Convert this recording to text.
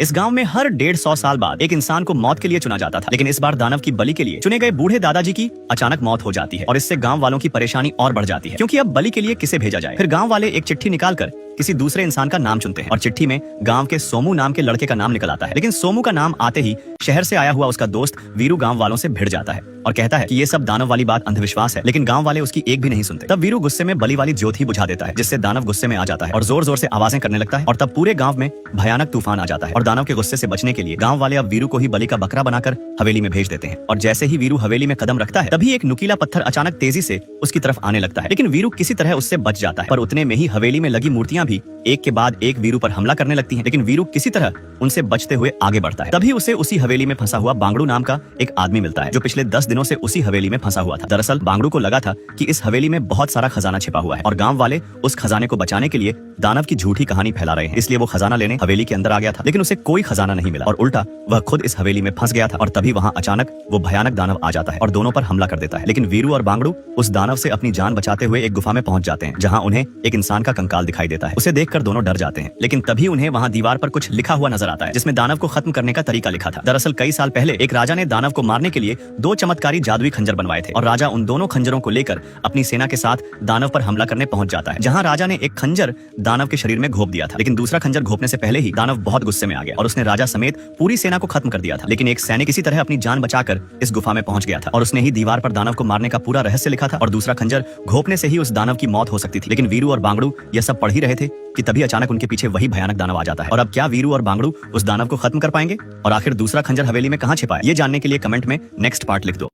इस गांव में हर 150 साल बाद एक इंसान को मौत के लिए चुना जाता था, लेकिन इस बार दानव की बलि के लिए चुने गए बूढ़े दादाजी की अचानक मौत हो जाती है और इससे गांव वालों की परेशानी और बढ़ जाती है, क्योंकि अब बलि के लिए किसे भेजा जाए। फिर गांव वाले एक चिट्ठी निकालकर किसी दूसरे इंसान का नाम चुनते हैं और चिट्ठी में गांव के सोमू नाम के लड़के का नाम निकल आता है। लेकिन सोमू का नाम आते ही शहर से आया हुआ उसका दोस्त वीरू गांव वालों से भिड़ जाता है और कहता है कि ये सब दानव वाली बात अंधविश्वास है, लेकिन गांव वाले उसकी एक भी नहीं सुनते। तब वीरू गुस्से में बलि वाली ज्योति बुझा देता है, जिससे दानव गुस्से में आ जाता है और जोर जोर से आवाजें करने लगता है और तब पूरे गांव में भयानक तूफान आ जाता है और दानव के गुस्से से बचने के लिए गांव वाले अब वीरू को ही बलि का बकरा बनाकर हवेली में भेज देते हैं। और जैसे ही वीरू हवेली में कदम रखता है तभी एक नुकीला पत्थर अचानक तेजी से उसकी तरफ आने लगता है, लेकिन वीरू किसी तरह उससे बच जाता है। पर उतने में ही हवेली में लगी मूर्तियां भी एक के बाद एक वीरू पर हमला करने लगती हैं, लेकिन वीरू किसी तरह उनसे बचते हुए आगे बढ़ता है। तभी उसे उसी हवेली में फंसा हुआ बांगड़ू नाम का एक आदमी मिलता है, जो पिछले 10 दिनों से उसी हवेली में फंसा हुआ था। दरअसल बांगड़ू को लगा था कि इस हवेली में बहुत सारा खजाना छिपा हुआ है और गांव वाले उस खजाने को बचाने के लिए दानव की झूठी कहानी फैला रहे हैं, इसलिए वो खजाना लेने हवेली के अंदर आ गया था। लेकिन उसे कोई खजाना नहीं मिला और उल्टा वह खुद इस हवेली में फंस गया था और तभी वहां अचानक वो भयानक दानव आ जाता है और दोनों पर हमला कर देता है। लेकिन वीरू और बांगड़ू उस दानव से अपनी जान बचाते हुए एक गुफा में पहुंच जाते हैं, जहां उन्हें एक इंसान का कंकाल दिखाई देता है। उसे देखकर दोनों डर जाते हैं, लेकिन तभी उन्हें वहां दीवार पर कुछ लिखा हुआ नजर आता है, जिसमें दानव को खत्म करने का तरीका लिखा था। दरअसल कई साल पहले एक राजा ने दानव को मारने के लिए 2 चमत्कारी जादुई खंजर बनवाए थे और राजा उन दोनों खंजरों को लेकर अपनी सेना के साथ दानव पर हमला करने पहुंच जाता है, जहां राजा ने एक खंजर दानव के शरीर में घोप दिया था। लेकिन दूसरा खंजर घोपने से पहले ही दानव बहुत गुस्से में आ गया और उसने राजा समेत पूरी सेना को खत्म कर दिया था। लेकिन एक सैनिक किसी तरह अपनी जान बचाकर इस गुफा में पहुंच गया था और उसने ही दीवार पर दानव को मारने का पूरा रहस्य लिखा था और दूसरा खंजर घोपने से ही उस दानव की मौत हो सकती थी। लेकिन वीरू और बांगड़ू यह सब पढ़ ही रहे थे कि तभी अचानक उनके पीछे वही भयानक दानव आ जाता है। और अब क्या वीरू और बांगड़ू उस दानव को खत्म कर पाएंगे और आखिर दूसरा खंजर हवेली में कहां छिपा है, ये जानने के लिए कमेंट में नेक्स्ट पार्ट लिख दो।